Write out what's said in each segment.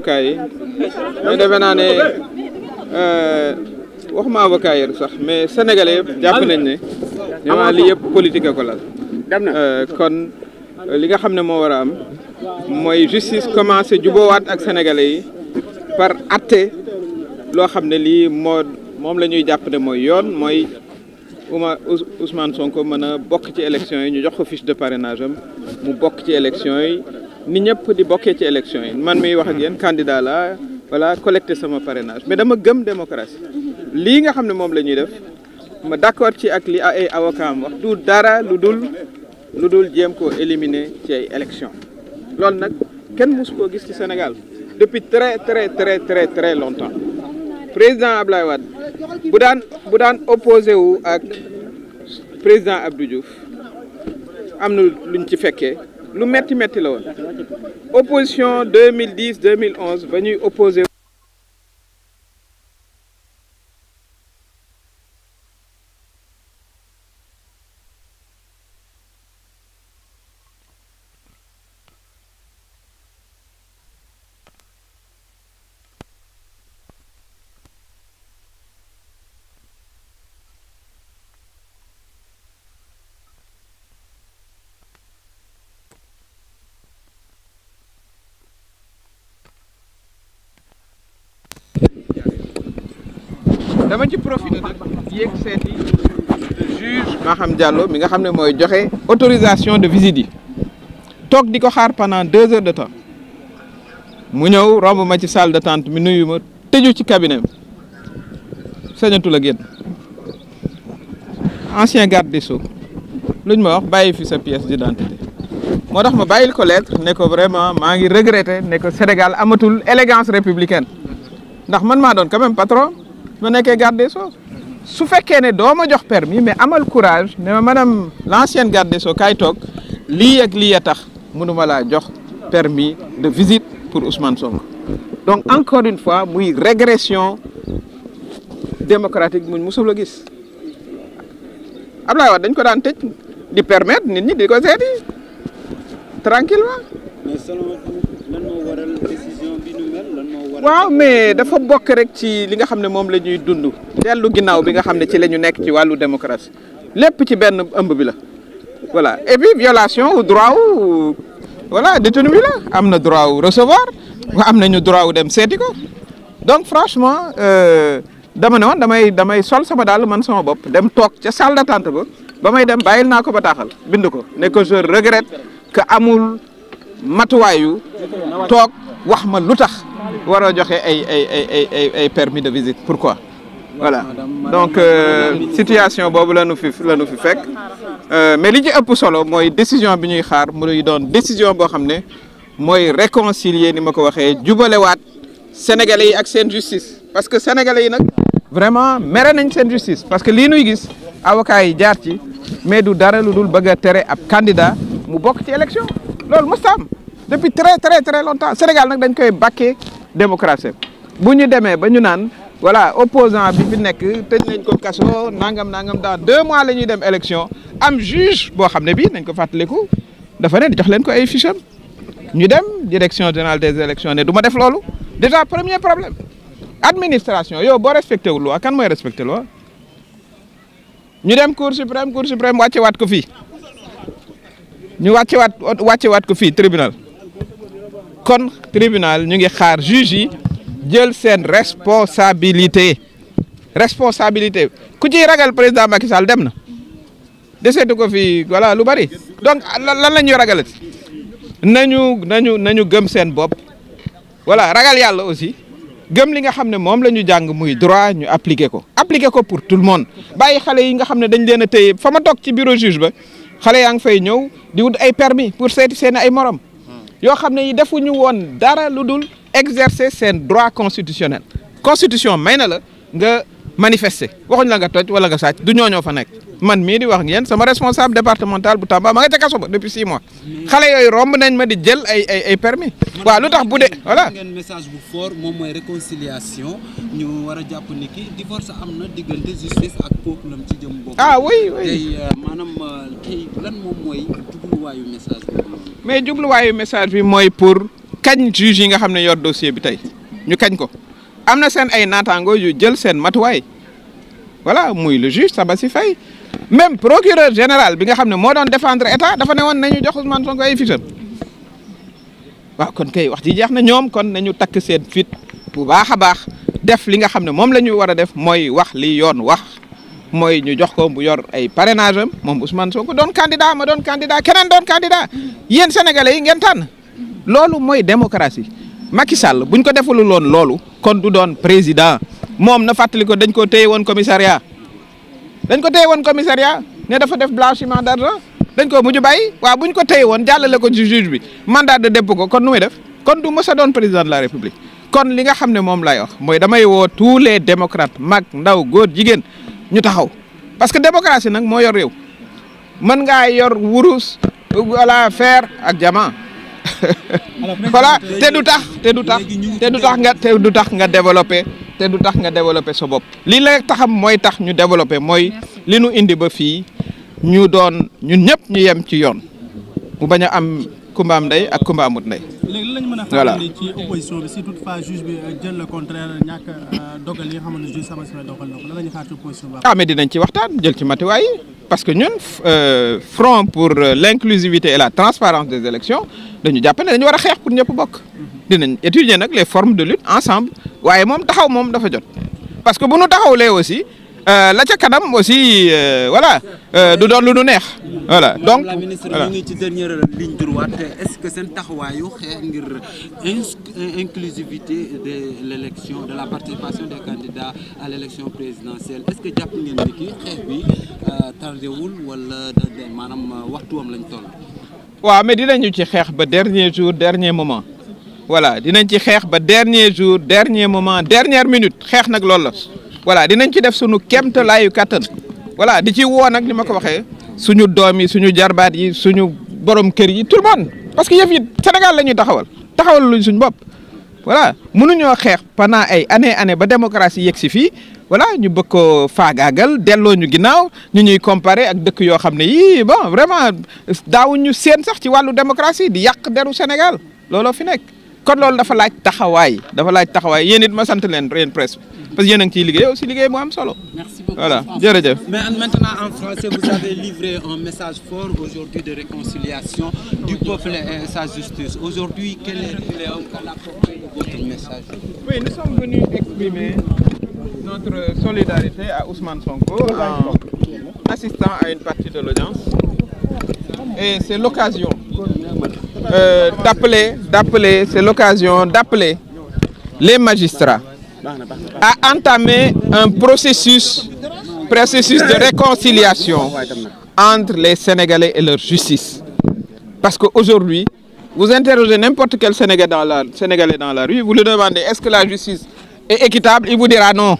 avocat yi mais defe naa ne waxuma avocat yi sax mais sénégalais yëpp jàpp nañ ne vraiment lii yëpp politique ko lal kon li nga xam ne moo war a am mooy justice commencé juboowaat ak sénégalais yi par atte loo xam ne lii moom la ñuy jàpp ne mooy yoon mooy Ousmane Sonko mën a bokk ci élection yi ñu jox ko fiche de parrainage am mu bokk ci élection yi ni ñëpp di bokkee ci élection yi man miy wax ak yéen candidat la voilà collecté sama parrainage mais dama gëm démocratie lii nga xam ne moom la ñuy def ma d'accord ci ak li ay avocat am wax du dara lu dul jéem koo éliminer ci ay élection loolu nag kenn mosu koo gis ci Sénégal depuis très longtemps président Ablaye Wade bu daan opposé wu ak président Abdou Diouf am na luñ ci fekkee lu metti la woon opposition 2010 2011 ba ñuy opposé dama ci profité nag yéeg seeti le juge Maham Diallo mi nga xam ne mooy joxe autorisation de visite yi toog di ko xaar pendant 2 heures de temps mu ñëw romb ma ci salle d'attente mi nuyu ma tëju ci cabinet sañatu la génn ancien garde des Sceaux luñ ma wax bàyyi fi sa pièce d'identité moo tax ma bàyyil ko lettre ne ko vraiment maa ngi regretter ne ko Sénégal amatul élégance républicaine ndax man maa doon quand même patron ma nekkee garde des Sceaux su fekkee ne doo ma jox permis mais amal courage ne ma madame l'ancienne garde des Sceaux kaay toog lii ak lii a tax mënuma laa jox permis de visite pour Ousmane Sonko donc encore une fois muy régression démocratique muñ musul a gis Abdoulaye Wade dañ ko daan tëj di permettre nit ñi di ko seeti tranquillement mais selon vous lan moo waral décision bi nu mel lan moo waral. waaw mais dafa bokk rek ci li nga xam ne moom la ñuy dund dellu ginnaaw bi nga xam ne ci la ñu nekk ci wàllu démocratie lépp ci benn ëmb bi la voilà et puis violation au droit wu voilà détenu bi la am na droit wu recevoir am nañu droit wu dem seeti ko donc franchement dama ne woon damay sol sama daal man sama bopp dem toog ca salle d'attente ba may dem bàyyil naa ko bataaxal bind ko ne que je regrette que amul matuwaayu toog wax ma lu tax war a joxe ay permis de visite pourquoi voilà donc situation boobu la nu fi fekk mais li ci ëpp solo mooy décision bi ñuy xaar mu doon décision boo xam ne mooy réconcilier ni ma ko waxee jubalewaat sénégalais yi ak seen justice parce que sénégalais yi nag vraiment mere nañ seen justice parce que lii nuy gis avocats yi jaar ci mais du dara lu dul bëgg a tere ab candidat mu bokk ci élection loolu mosut am depuis très longtemps Sénégal nag dañ koy bàkkee démocratie bu ñu demee ba ñu naan voilà opposant bi fi nekk tëj nañ ko kaso nangam dans 2 mois la ñuy dem élection am juge boo xam ne bii nañ ko fàttaliku dafa ne jox leen ko ay fiches am ñu dem direction générale des élections ne du ma def loolu déjà premier problème administration yow boo respecté wu loi kan mooy respecté loi ñu dem cour suprême wàcce waat ko fii ñu wàcce waat ko fii tribunal kon tribunal ñu ngi xaar juge yi jël seen responsabilité ku ciy ragal président Macky Sall dem na deseetu ko fii voilà lu bari donc lan la ñuy ragalati nañu gëm seen bopp voilà ragal yàlla aussi gëm li nga xam ne moom la ñu jàng muy droit ñu appliquer ko pour tout le monde bàyyi xale yi nga xam ne dañ leen a téye fa ma toog ci bureau juge ba xale yaa ngi fay ñëw di wut ay permis pour seeti seen ay morom yoo xam ne yi defuñu woon dara lu dul exercer seen droit constitutionnel constitution may na la nga manifester waxuñ la nga toj wala nga sàcc du ñooñoo fa nekk man mii di wax ak yéen sama responsable départemental bu Tamba ma nga ca kaso ba depuis 6 mois xale yooyu romb nañ ma di jël ay permis waaw lu tax bu dee voilà. ngeen message bu fort moom mooy réconciliation ñu war a jàpp ni ki divorce am na diggante justice ak peuple am ci jëm bopp. ah oui tey maanaam tey lan moom mooy jubluwaayu message bi. mais jubluwaayu message bi mooy pour kañ juge yi nga xam ne yor dossier bi tey ñu kañ ko am na seen ay naataango yu jël seen matuwaay voilà muy le juge Sabassy Faye même procureur général bi nga xam ne moo doon défendre état dafa ne woon nañu jox Ousmane Sonko ay fitam waaw kon kay wax ji jeex na ñoom kon nañu takk seen fit bu baax a baax def li nga xam ne moom la ñu war a def mooy wax li yoon wax mooy ñu jox ko bu yor ay parrainage am moom Ousmane Sonko doon candidat ma doon candidat keneen doon candidat yéen sénégalais yi ngeen tànn loolu mooy démocratie Macky Sall buñ ko defalul woon loolu kon du doon président moom na fàttali ko dañ ko téye woon commissariat ne dafa def blanchiment d'argent dañ ko mujj bàyyi waaw buñ ko téye woon jàllale ko ci juge bi mandat de dépôt ko kon nu muy def kon du mës a doon président de la république kon li nga xam ne moom lay wax mooy damay woo tous les démocrates mag ndaw góor jigéen ñu taxaw parce que démocratie nag moo yor réew mën ngaa yor wurus wala fer ak diamant voilà te du tax nga développé sa bopp li la taxam mooy tax ñu développé mooy li nu indi ba fii ñu doon ñun ñëpp ñu yem ci yoon mu bañ a am kumba am ndey ak kumba amut ndey. léegi lañ mën a xamal ni ci opposition bi si toutefois juge bi jël le contraire ñàkk dogal yi nga xamante ne juge Sabassy Faye dogal na ko lan la ñuy xaar ci opposition bi. mais dinañ ci waxtaan jël ci matuwaay yi parce que ñun front pour l'inclusivité et la transparence des élections dañu jàpp ne dañu war a xeex pour ñëpp bokk. dinañ étudier nag les formes de lutte ensemble waaye moom taxaw moom dafa jot parce que bu nu taxawlee aussi la ca kanam aussi voilà du doon lu nu neex. voilà donc la ministre ñu ngi ci dernière ligne droite est-ce que seen taxawaayu xeex ngir inclusivité de l'élection de la participation des candidats à l'élection présidentielle est-ce que jàpp ngeen ni ki xeex bi tardewul wala maanaam waxtuwam lañ toll. waaw mais dinañu ci xeex ba dernier jour dernier moment voilà dinañ ci xeex ba dernier jour dernier moment dernière minute xeex nag loolu la voilà dinañ ci def suñu kéemtalaayu kattan voilà di ci woo nag ni ma ko waxee. suñu doom yi suñu jarbaat yi suñu borom kër yi tout le monde parce que yëf yi Sénégal la ñuy taxawal luñ suñu bopp voilà mënuñoo xeex pendant ay année ba démocratie yegg si fii voilà ñu bëgg ko faagaagal delloo ñu ginnaaw ñu ñuy comparer ak dëkk yoo xam ne yii bon vraiment daawuñu seen sax ci wàllu démocratie di yàq deru Sénégal looloo fi nekk kon loolu dafa laaj taxawaay yéen it ma sant leen yéen presse parce que yéen a ngi ciy liggéey aussi liggéey mu am solo. Merci beaucoup. Voilà jërëjëf. Mais maintenant en français vous avez livré un message fort aujourd'hui de réconciliation du peuple et sa justice. Aujourd'hui quel est la portée de votre message? Oui, nous sommes venus exprimer notre solidarité à Ousmane Sonko en assistant à une partie de l'audience. Et c'est l'occasion d'appeler les magistrats à entamer un processus de réconciliation entre les Sénégalais et leur justice. Parce qu'aujourd'hui, vous interrogez n'importe quel Sénégalais dans la rue, vous lui demandez est-ce que la justice est équitable, il vous dira non,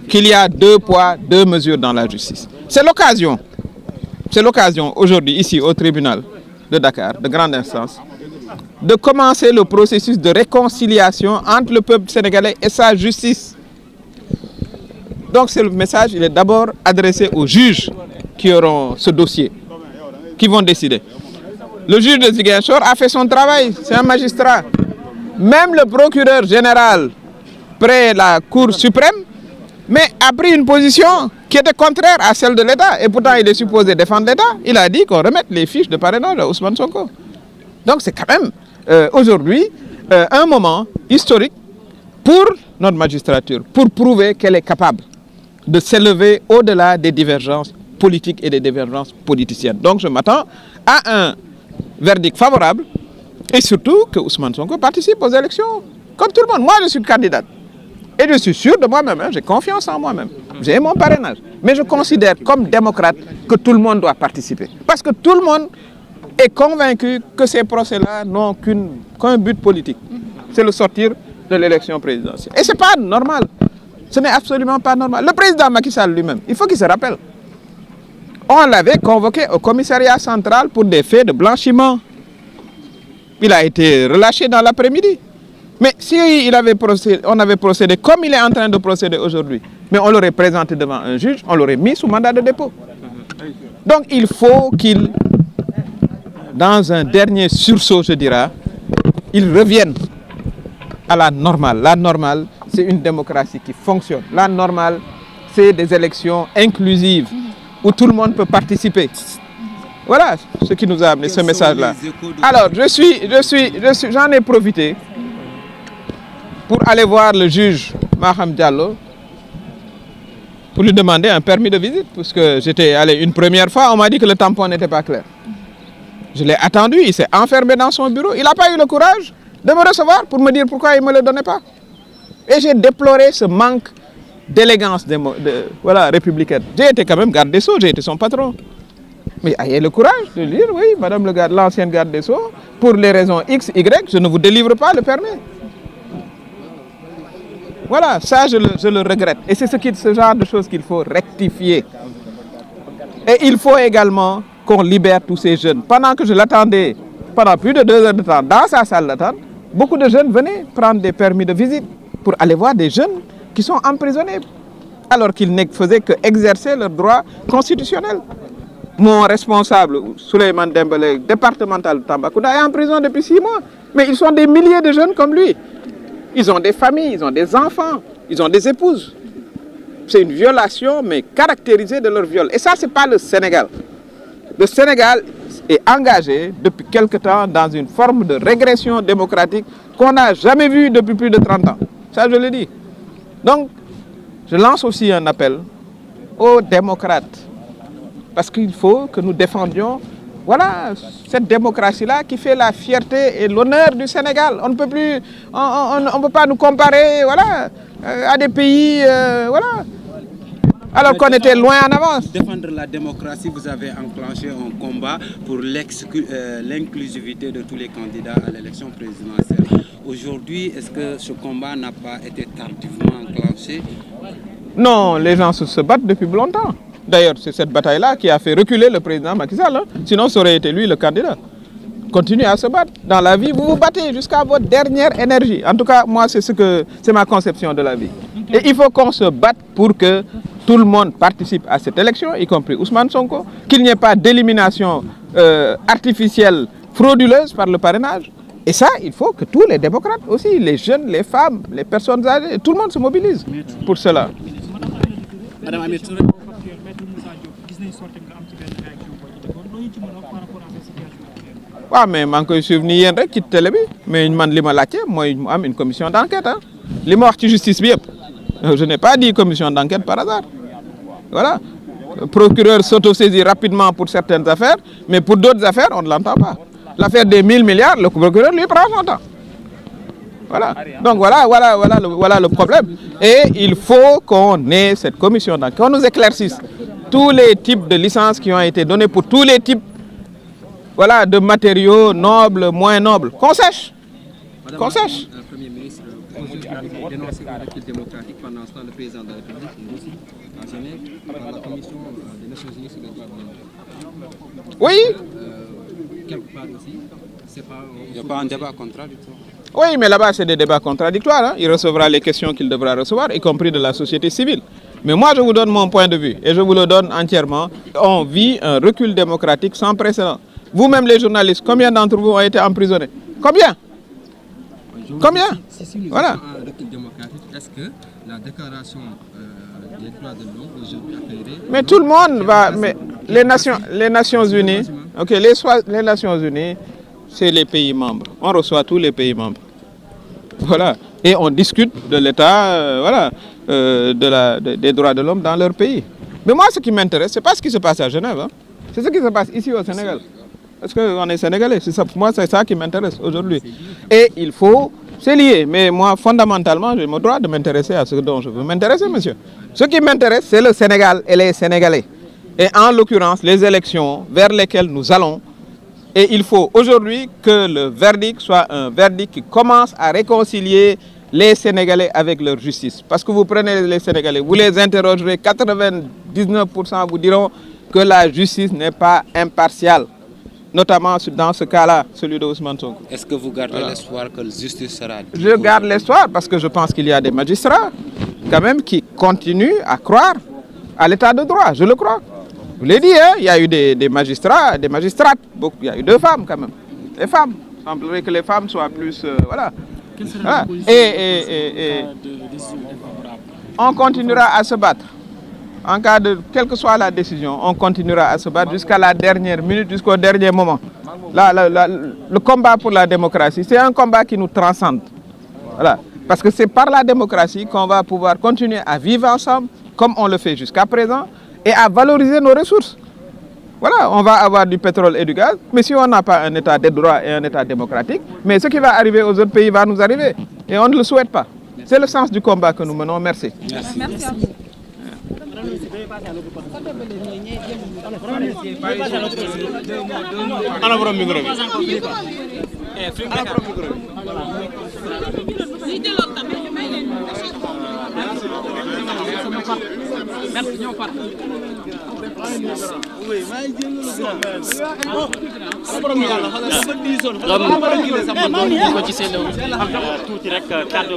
qu'il y a 2 poids, 2 mesures dans la justice. C'est l'occasion aujourd'hui ici au tribunal de Dakar, de grande instance, de commencer le processus de réconciliation entre le peuple sénégalais et sa justice. Donc c'est le message, il est d'abord adressé aux juges qui auront ce dossier, qui vont décider. Le juge de Ziguinchor a fait son travail, c'est un magistrat. Même le procureur général près la Cour suprême, mais a pris une position qui était contraire à celle de l'État. Et pourtant, il est supposé défendre l'État. Il a dit qu'on remette les fiches de parrainage à Ousmane Sonko. Donc c'est quand même aujourd'hui un moment historique pour notre magistrature, pour prouver qu'elle est capable de s'élever au-delà des divergences politiques et des divergences politiciennes. Donc je m'attends à un verdict favorable et surtout que Ousmane Sonko participe aux élections comme tout le monde. Moi, je suis candidate et je suis sûr de moi-même, j'ai confiance en moi-même. J'ai mon parrainage. Mais je considère comme démocrate que tout le monde doit participer. Parce que tout le monde est convaincu que ces procès-là n'ont qu'un but politique. C'est le sortir de l'élection présidentielle. Et ce n'est pas normal. Ce n'est absolument pas normal. Le président Macky Sall lui-même, il faut qu'il se rappelle. On l'avait convoqué au commissariat central pour des faits de blanchiment. Il a été relâché dans l'après-midi. Mais si on avait procédé comme il est en train de procéder aujourd'hui, mais on l'aurait présenté devant un juge, on l'aurait mis sous mandat de dépôt. Donc il faut qu'il, dans un dernier sursaut, je dirais, ils reviennent à la normale. La normale, c'est une démocratie qui fonctionne. La normale, c'est des élections inclusives où tout le monde peut participer. Voilà ce qui nous a amené ce message-là. Alors, j'en ai profité pour aller voir le juge Maham Diallo pour lui demander un permis de visite, parce que j'étais allé une première fois, on m'a dit que le tampon n'était pas clair. Je l'ai attendu, il s'est enfermé dans son bureau, il n'a pas eu le courage de me recevoir pour me dire pourquoi il ne me le donnait pas. Et j'ai déploré ce manque d'élégance républicaine. J'ai été quand même garde des Sceaux, j'ai été son patron. Mais ayez le courage de dire, oui, madame l'ancienne garde des Sceaux, pour les raisons X, Y, je ne vous délivre pas le permis. Voilà, ça je le regrette. Et c'est ce genre de choses qu'il faut rectifier. Et il faut également qu'on libère tous ces jeunes. Pendant que je l'attendais, pendant plus de 2 heures de temps, dans sa salle d'attente, beaucoup de jeunes venaient prendre des permis de visite pour aller voir des jeunes qui sont emprisonnés, alors qu'ils ne faisaient qu'exercer leurs droits constitutionnels. Mon responsable, Souleymane Dembélé, départemental de Tambacounda, est en prison depuis 6 mois. Mais ils sont des milliers de jeunes comme lui. Ils ont des familles, ils ont des enfants, ils ont des épouses. C'est une violation, mais caractérisée de leur viol. Et ça, ce n'est pas le Sénégal. Le Sénégal est engagé depuis quelque temps dans une forme de régression démocratique qu'on n'a jamais vue depuis plus de 30 ans. Ça, je le dis. Donc, je lance aussi un appel aux démocrates. Parce qu'il faut que nous défendions, voilà, cette démocratie-là qui fait la fierté et l'honneur du Sénégal. On ne peut plus, on peut pas nous comparer, voilà, à des pays, voilà, alors qu'on était loin en avance. Défendre la démocratie, vous avez enclenché un combat pour l'inclusivité de tous les candidats à l'élection présidentielle. Aujourd'hui, est-ce que ce combat n'a pas été tardivement enclenché? Non, les gens se battent depuis longtemps. D'ailleurs, c'est cette bataille-là qui a fait reculer le président Macky Sall. Hein. Sinon, ça aurait été lui le candidat. Continuez à se battre. Dans la vie, vous vous battez jusqu'à votre dernière énergie. En tout cas, moi, c'est ma conception de la vie. Et il faut qu'on se batte pour que tout le monde participe à cette élection, y compris Ousmane Sonko, qu'il n'y ait pas d'élimination artificielle, frauduleuse par le parrainage. Et ça, il faut que tous les démocrates aussi, les jeunes, les femmes, les personnes âgées, tout le monde se mobilise pour cela. Madame Ameth Touré. waaw mais maa ngi koy suivre ni yéen rek ci télé bi mais man li ma laajte mooy mu am une commission d'enquête ah li ma wax ci justice bi yëpp je n'ai pas dit commission d'enquête par hasard voilà le procureur s'autosaisit rapidement pour certaines affaires mais pour d'autres affaires on ne l'entend pas. L'affaire des 1000 milliards le procureur lui prend son temps. Voilà. Donc voilà le problème. Et il faut qu'on ait cette commission d'enquête, qu'on nous éclaircisse tous les types de licences qui ont été données pour tous les types, voilà, de matériaux nobles, moins nobles. Qu'on sache. Qu'on sache. Le Premier ministre a dénoncé le recul démocratique. Pendant ce temps, le président de la République est aussi à Genève par la Commission des Nations Unies sur les droits de l'homme. Oui. Quelque part aussi, il n'y a pas un débat contradictoire. Oui, mais là-bas, c'est des débats contradictoires. Hein. Il recevra les questions qu'il devra recevoir, y compris de la société civile. Mais moi, je vous donne mon point de vue, et je vous le donne entièrement. On vit un recul démocratique sans précédent. Vous-même, les journalistes, combien d'entre vous ont été emprisonnés? Combien? Combien? Si nous voilà. avons un recul démocratique, est-ce que la déclaration des droits de l'homme aujourd'hui appellerait... Mais tout le monde va... Mais les Nations Unies, okay, les Nations Unies, c'est les pays membres. On reçoit tous les pays membres. Voilà. Et on discute de l'état, des droits de l'homme dans leur pays. Mais moi, ce qui m'intéresse, ce n'est pas ce qui se passe à Genève. Hein. C'est ce qui se passe ici au Sénégal. Parce qu'on est Sénégalais. Pour moi, c'est ça qui m'intéresse aujourd'hui. Et il faut... C'est lié. Mais moi, fondamentalement, j'ai le droit de m'intéresser à ce dont je veux m'intéresser, monsieur. Ce qui m'intéresse, c'est le Sénégal et les Sénégalais. Et en l'occurrence, les élections vers lesquelles nous allons. Et il faut aujourd'hui que le verdict soit un verdict qui commence à réconcilier les Sénégalais avec leur justice. Parce que vous prenez les Sénégalais, vous les interrogerez, 99% vous diront que la justice n'est pas impartiale. Notamment dans ce cas-là, celui de Ousmane Sonko. Est-ce que vous gardez l'espoir que la justice sera... Je garde l'espoir parce que je pense qu'il y a des magistrats quand même qui continuent à croire à l'état de droit, je le crois. Je l'ai dit, hein, il y a eu des magistrats, des magistrates, il y a eu 2 femmes quand même, des femmes. Il semblerait que les femmes soient plus... voilà. Quelle serait Ah, la position de décision défavorable? On continuera à se battre. En cas de... Quelle que soit la décision, on continuera à se battre jusqu'à la dernière minute, jusqu'au dernier moment. Le combat pour la démocratie, c'est un combat qui nous transcende. Voilà. Parce que c'est par la démocratie qu'on va pouvoir continuer à vivre ensemble, comme on le fait jusqu'à présent, et à valoriser nos ressources. Voilà, on va avoir du pétrole et du gaz, mais si on n'a pas un état de droit et un état démocratique, mais ce qui va arriver aux autres pays va nous arriver. Et on ne le souhaite pas. C'est le sens du combat que nous menons. Merci. Merci à vous. tuuti rek kàddu